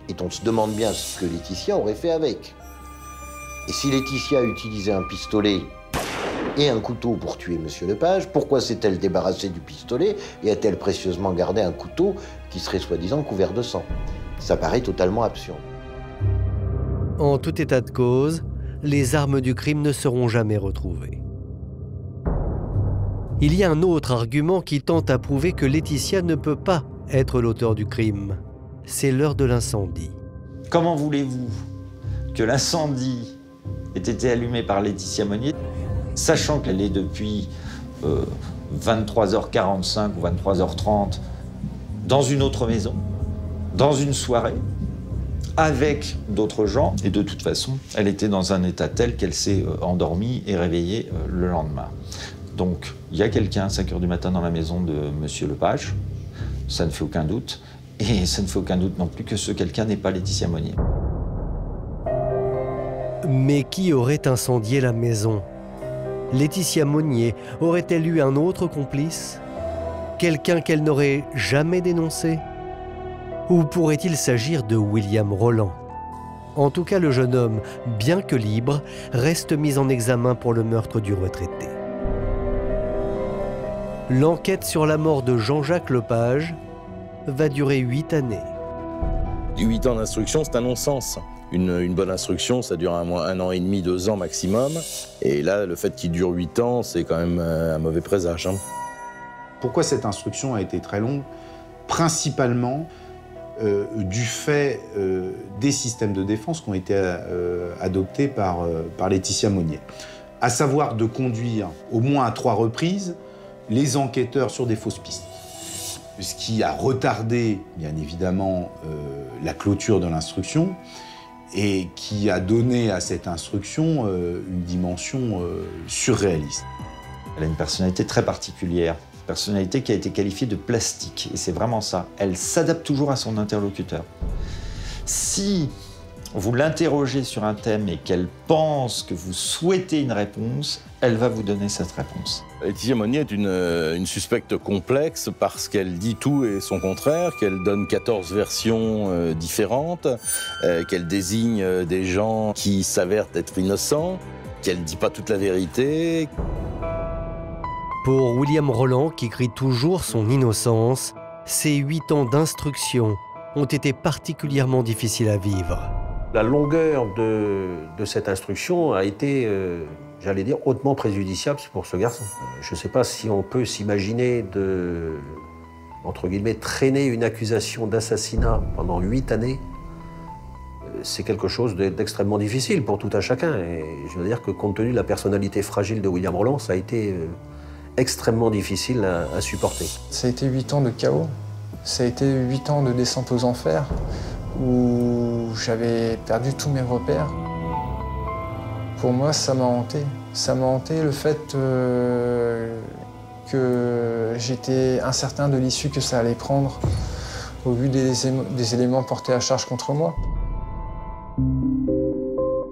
et on se demande bien ce que Laetitia aurait fait avec. Et si Laetitia a utilisé un pistolet et un couteau pour tuer Monsieur Lepage, pourquoi s'est-elle débarrassée du pistolet et a-t-elle précieusement gardé un couteau qui serait soi-disant couvert de sang? Ça paraît totalement absurde. En tout état de cause, les armes du crime ne seront jamais retrouvées. Il y a un autre argument qui tente à prouver que Laetitia ne peut pas être l'auteur du crime. C'est l'heure de l'incendie. Comment voulez-vous que l'incendie ait été allumé par Laetitia Monnier, sachant qu'elle est depuis 23h45 ou 23h30 dans une autre maison, dans une soirée, avec d'autres gens, et de toute façon, elle était dans un état tel qu'elle s'est endormie et réveillée le lendemain. Donc, il y a quelqu'un à 5h du matin dans la maison de Monsieur Lepage, ça ne fait aucun doute, et ça ne fait aucun doute non plus que ce quelqu'un n'est pas Laetitia Monnier. Mais qui aurait incendié la maison? Laetitia Monnier aurait-elle eu un autre complice? Quelqu'un qu'elle n'aurait jamais dénoncé? Ou pourrait-il s'agir de William Roland? En tout cas, le jeune homme, bien que libre, reste mis en examen pour le meurtre du retraité. L'enquête sur la mort de Jean-Jacques Lepage va durer 8 années. 8 ans d'instruction, c'est un non-sens. Une bonne instruction, ça dure un an et demi, 2 ans maximum. Et là, le fait qu'il dure 8 ans, c'est quand même un mauvais présage. Pourquoi cette instruction a été très longue? Principalement du fait des systèmes de défense qui ont été adoptés par Laetitia Monnier. À savoir de conduire au moins à 3 reprises les enquêteurs sur des fausses pistes. Ce qui a retardé, bien évidemment, la clôture de l'instruction et qui a donné à cette instruction une dimension surréaliste. Elle a une personnalité très particulière, une personnalité qui a été qualifiée de plastique, et c'est vraiment ça. Elle s'adapte toujours à son interlocuteur. Si vous l'interrogez sur un thème et qu'elle pense que vous souhaitez une réponse, elle va vous donner cette réponse. Laetitia Monnier est une suspecte complexe parce qu'elle dit tout et son contraire, qu'elle donne 14 versions différentes, qu'elle désigne des gens qui s'avèrent être innocents, qu'elle ne dit pas toute la vérité. Pour William Roland, qui crie toujours son innocence, ces 8 ans d'instruction ont été particulièrement difficiles à vivre. La longueur de cette instruction a été, j'allais dire, hautement préjudiciable pour ce garçon. Je ne sais pas si on peut s'imaginer de, entre guillemets, traîner une accusation d'assassinat pendant 8 années. C'est quelque chose d'extrêmement difficile pour tout un chacun. Et je veux dire que compte tenu de la personnalité fragile de William Roland, ça a été extrêmement difficile à supporter. Ça a été 8 ans de chaos. Ça a été 8 ans de descente aux enfers, où j'avais perdu tous mes repères. Pour moi, ça m'a hanté. Ça m'a hanté le fait que que j'étais incertain de l'issue que ça allait prendre au vu des éléments portés à charge contre moi.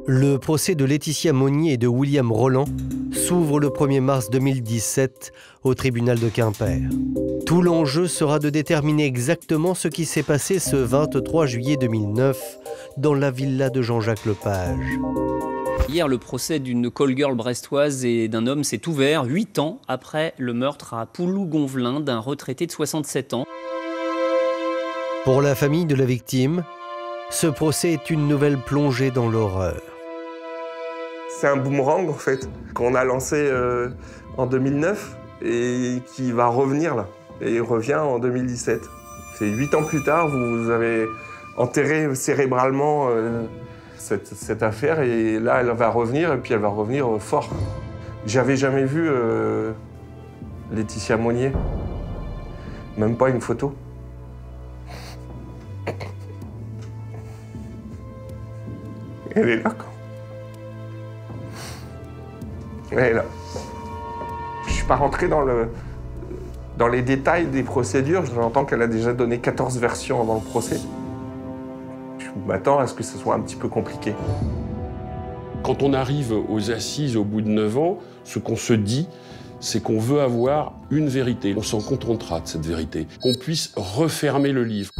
Le procès de Laetitia Monnier et de William Rolland s'ouvre le 1er mars 2017 au tribunal de Quimper. Tout l'enjeu sera de déterminer exactement ce qui s'est passé ce 23 juillet 2009 dans la villa de Jean-Jacques Lepage. Hier, le procès d'une call girl brestoise et d'un homme s'est ouvert 8 ans après le meurtre à Poulougonvelin d'un retraité de 67 ans. Pour la famille de la victime, ce procès est une nouvelle plongée dans l'horreur. C'est un boomerang, en fait, qu'on a lancé en 2009 et qui va revenir là. Et il revient en 2017. C'est 8 ans plus tard, vous avez enterré cérébralement cette affaire et là, elle va revenir et puis elle va revenir fort. J'avais jamais vu Laetitia Monnier, même pas une photo. Elle est là, quoi. Elle est là. Je suis pas rentré dans les détails des procédures. J'entends qu'elle a déjà donné 14 versions avant le procès. Je m'attends à ce que ce soit un petit peu compliqué. Quand on arrive aux assises au bout de 9 ans, ce qu'on se dit, c'est qu'on veut avoir une vérité. On s'en contentera de cette vérité. Qu'on puisse refermer le livre.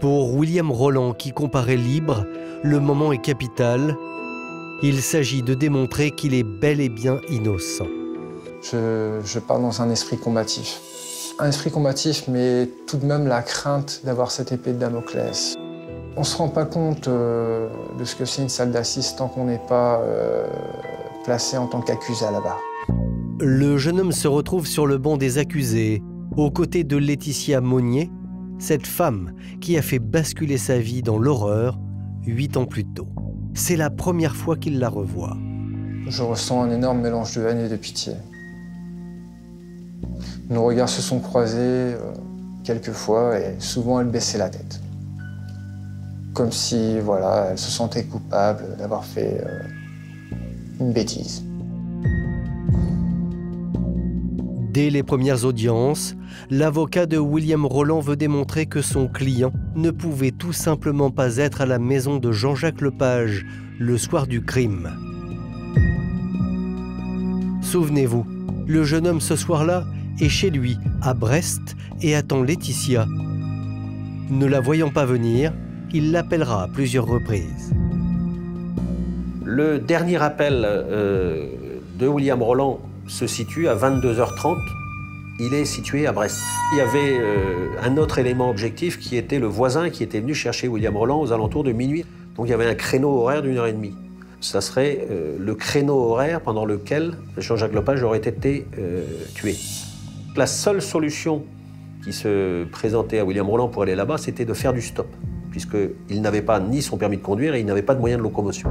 Pour William Rolland, qui comparaît libre, le moment est capital. Il s'agit de démontrer qu'il est bel et bien innocent. Je pars dans un esprit combatif. Un esprit combatif, mais tout de même la crainte d'avoir cette épée de Damoclès. On ne se rend pas compte de ce que c'est une salle d'assises tant qu'on n'est pas placé en tant qu'accusé à la barre. Le jeune homme se retrouve sur le banc des accusés, aux côtés de Laetitia Monnier, cette femme qui a fait basculer sa vie dans l'horreur 8 ans plus tôt. C'est la première fois qu'il la revoit. Je ressens un énorme mélange de haine et de pitié. Nos regards se sont croisés quelques fois et souvent elle baissait la tête. Comme si, voilà, elle se sentait coupable d'avoir fait une bêtise. Dès les premières audiences, l'avocat de William Rolland veut démontrer que son client ne pouvait tout simplement pas être à la maison de Jean-Jacques Lepage le soir du crime. Souvenez-vous, le jeune homme ce soir-là est chez lui, à Brest, et attend Laetitia. Ne la voyant pas venir, il l'appellera à plusieurs reprises. Le dernier appel de William Rolland se situe à 22h30. Il est situé à Brest. Il y avait un autre élément objectif qui était le voisin qui était venu chercher William Rolland aux alentours de minuit. Donc il y avait un créneau horaire d'1h30. Ça serait le créneau horaire pendant lequel Jean-Jacques Lepage aurait été tué. La seule solution qui se présentait à William Rolland pour aller là-bas, c'était de faire du stop, puisqu'il n'avait pas ni son permis de conduire et il n'avait pas de moyen de locomotion.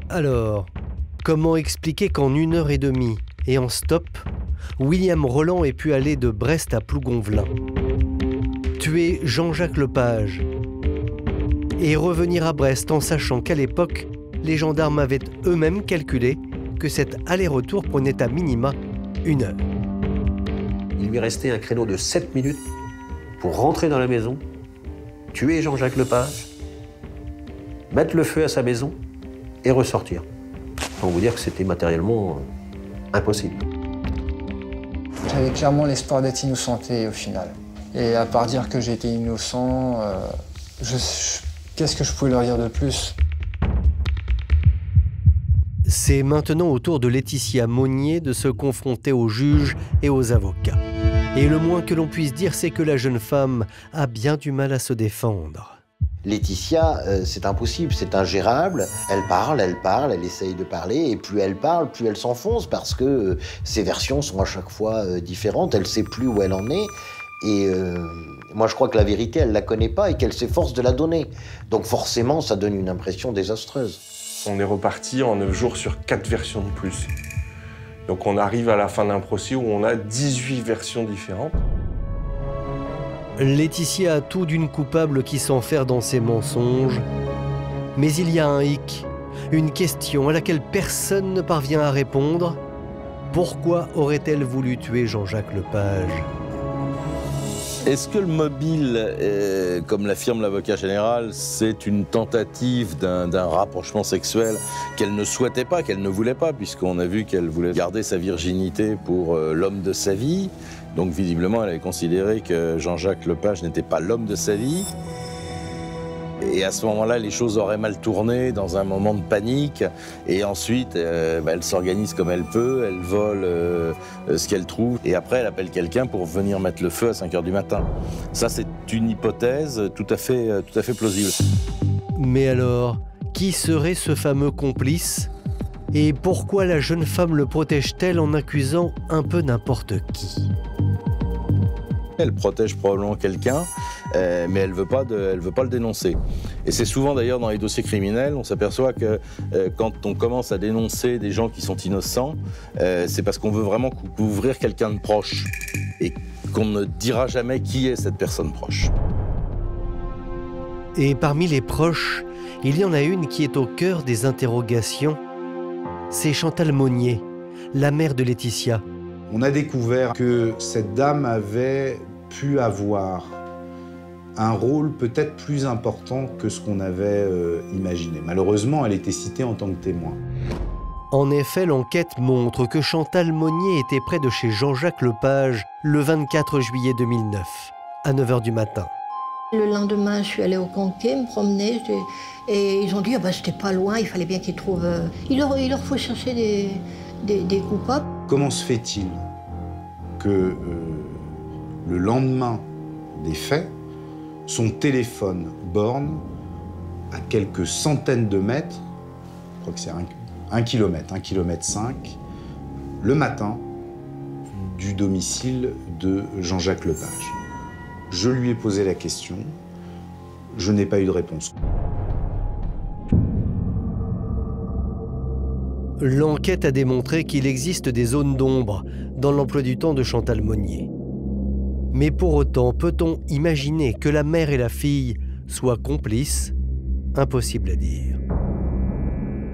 Alors, comment expliquer qu'en 1h30 et en stop, William Rolland ait pu aller de Brest à Poulougonvelin, tuer Jean-Jacques Lepage et revenir à Brest en sachant qu'à l'époque, les gendarmes avaient eux-mêmes calculé que cet aller-retour prenait à minima 1 heure. Il lui restait un créneau de 7 minutes pour rentrer dans la maison, tuer Jean-Jacques Lepage, mettre le feu à sa maison et ressortir. Pour vous dire que c'était matériellement impossible. J'avais clairement l'espoir d'être innocenté au final. Et à part dire que j'étais innocent, qu'est-ce que je pouvais leur dire de plus? C'est maintenant au tour de Laetitia Monnier de se confronter aux juges et aux avocats. Et le moins que l'on puisse dire, c'est que la jeune femme a bien du mal à se défendre. Laetitia, c'est impossible, c'est ingérable. Elle parle, elle essaye de parler, et plus elle parle, plus elle s'enfonce, parce que ses versions sont à chaque fois différentes, elle ne sait plus où elle en est. Et moi, je crois que la vérité, elle ne la connaît pas et qu'elle s'efforce de la donner. Donc forcément, ça donne une impression désastreuse. On est reparti en 9 jours sur 4 versions de plus. Donc on arrive à la fin d'un procès où on a 18 versions différentes. Laetitia a tout d'une coupable qui s'enferre dans ses mensonges. Mais il y a un hic, une question à laquelle personne ne parvient à répondre. Pourquoi aurait-elle voulu tuer Jean-Jacques Lepage? Est-ce que le mobile, comme l'affirme l'avocat général, c'est une tentative d'un rapprochement sexuel qu'elle ne souhaitait pas, qu'elle ne voulait pas, puisqu'on a vu qu'elle voulait garder sa virginité pour l'homme de sa vie. Donc visiblement, elle avait considéré que Jean-Jacques Lepage n'était pas l'homme de sa vie. Et à ce moment-là, les choses auraient mal tourné dans un moment de panique. Et ensuite, elle s'organise comme elle peut, elle vole ce qu'elle trouve. Et après, elle appelle quelqu'un pour venir mettre le feu à 5 h du matin. Ça, c'est une hypothèse tout à fait plausible. Mais alors, qui serait ce fameux complice? Et pourquoi la jeune femme le protège-t-elle en accusant un peu n'importe qui? Elle protège probablement quelqu'un, mais elle veut pas le dénoncer. Et c'est souvent d'ailleurs dans les dossiers criminels, on s'aperçoit que quand on commence à dénoncer des gens qui sont innocents, c'est parce qu'on veut vraiment couvrir quelqu'un de proche et qu'on ne dira jamais qui est cette personne proche. Et parmi les proches, il y en a une qui est au cœur des interrogations. C'est Chantal Monnier, la mère de Laetitia. On a découvert que cette dame avait pu avoir un rôle peut-être plus important que ce qu'on avait imaginé. Malheureusement, elle était citée en tant que témoin. En effet, l'enquête montre que Chantal Monnier était près de chez Jean-Jacques Lepage le 24 juillet 2009, à 9 h du matin. Le lendemain, je suis allée au Conquet, me promener, et ils ont dit c'était pas loin, il fallait bien qu'ils trouvent... Il leur faut chercher des coupables. Comment se fait-il que le lendemain des faits, son téléphone borne à quelques centaines de mètres, je crois que c'est 1 km, 1,5 km, le matin du domicile de Jean-Jacques Lepage? Je lui ai posé la question, je n'ai pas eu de réponse. L'enquête a démontré qu'il existe des zones d'ombre dans l'emploi du temps de Chantal Monnier. Mais pour autant, peut-on imaginer que la mère et la fille soient complices? Impossible à dire.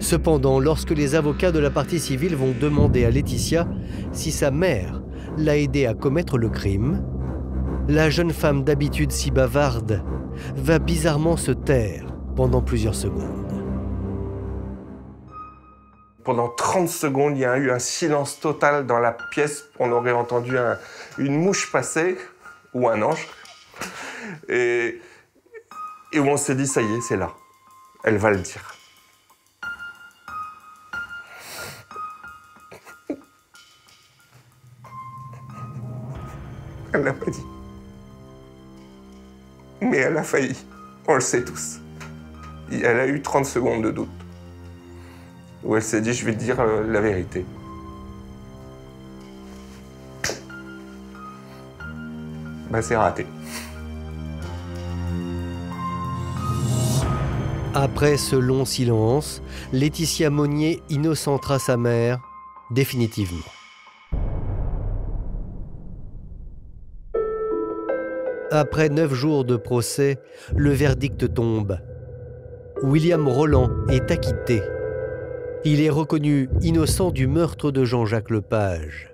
Cependant, lorsque les avocats de la partie civile vont demander à Laetitia si sa mère l'a aidée à commettre le crime, la jeune femme d'habitude si bavarde va bizarrement se taire pendant plusieurs secondes. Pendant 30 secondes, il y a eu un silence total dans la pièce. On aurait entendu une mouche passer, ou un ange. Et où on s'est dit, ça y est, c'est là. Elle va le dire. Elle l'a pas dit. Mais elle a failli. On le sait tous. Elle a eu 30 secondes de doute. Où elle s'est dit, je vais te dire la vérité. C'est raté. Après ce long silence, Laetitia Monnier innocentera sa mère définitivement. Après 9 jours de procès, le verdict tombe. William Rolland est acquitté. Il est reconnu innocent du meurtre de Jean-Jacques Lepage.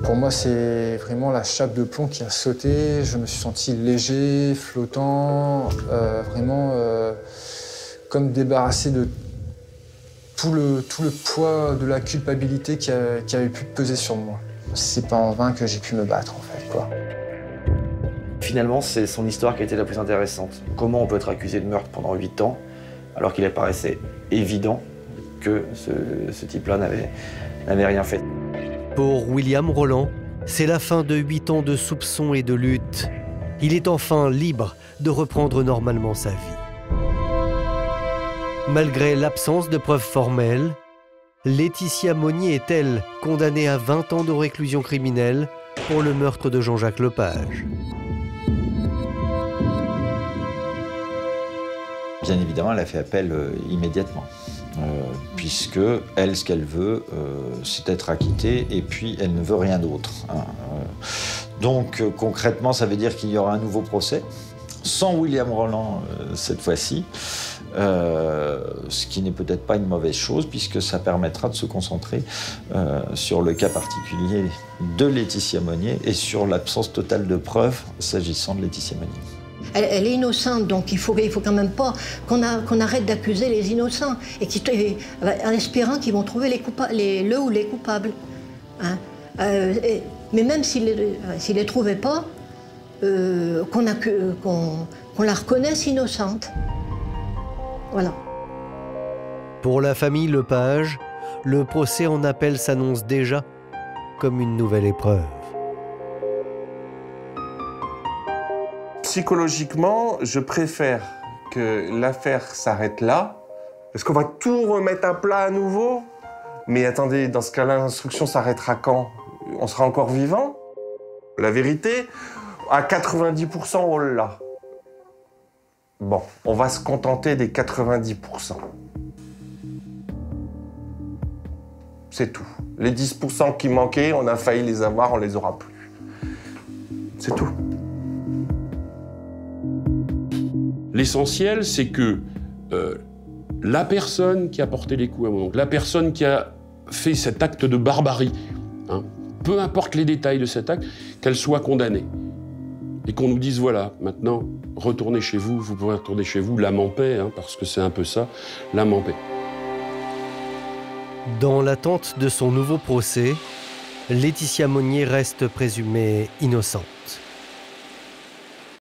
Pour moi, c'est vraiment la chape de plomb qui a sauté. Je me suis senti léger, flottant, vraiment comme débarrassé de tout le poids de la culpabilité qui avait pu peser sur moi. C'est pas en vain que j'ai pu me battre, en fait, quoi. Finalement, c'est son histoire qui a été la plus intéressante. Comment on peut être accusé de meurtre pendant 8 ans, alors qu'il paraissait évident que ce type-là n'avait rien fait. Pour William Rolland, c'est la fin de 8 ans de soupçons et de lutte. Il est enfin libre de reprendre normalement sa vie. Malgré l'absence de preuves formelles, Laetitia Monnier est-elle condamnée à 20 ans de réclusion criminelle pour le meurtre de Jean-Jacques Lepage? Bien évidemment, elle a fait appel immédiatement. Puisque elle, ce qu'elle veut, c'est être acquittée et puis elle ne veut rien d'autre. Donc concrètement, ça veut dire qu'il y aura un nouveau procès, sans William Rolland cette fois-ci, ce qui n'est peut-être pas une mauvaise chose, puisque ça permettra de se concentrer sur le cas particulier de Laetitia Monnier et sur l'absence totale de preuves s'agissant de Laetitia Monnier. Elle est innocente, donc il faut quand même pas qu'on arrête d'accuser les innocents, en espérant qu'ils vont trouver le ou les coupables. Hein. Mais même s'ils les trouvaient pas, qu'on la reconnaisse innocente. Voilà. Pour la famille Lepage, le procès en appel s'annonce déjà comme une nouvelle épreuve. Psychologiquement, je préfère que l'affaire s'arrête là. Est-ce qu'on va tout remettre à plat à nouveau? Mais attendez, dans ce cas-là, l'instruction s'arrêtera quand? On sera encore vivant? La vérité, à 90%, on l'a. Bon, on va se contenter des 90%. C'est tout. Les 10% qui manquaient, on a failli les avoir, on les aura plus. C'est tout. L'essentiel, c'est que la personne qui a porté les coups à mon oncle, la personne qui a fait cet acte de barbarie, hein, peu importe les détails de cet acte, qu'elle soit condamnée. Et qu'on nous dise, voilà, maintenant, retournez chez vous, vous pouvez retourner chez vous, l'âme en paix, hein, parce que c'est un peu ça, l'âme en paix. Dans l'attente de son nouveau procès, Laetitia Monnier reste présumée innocente.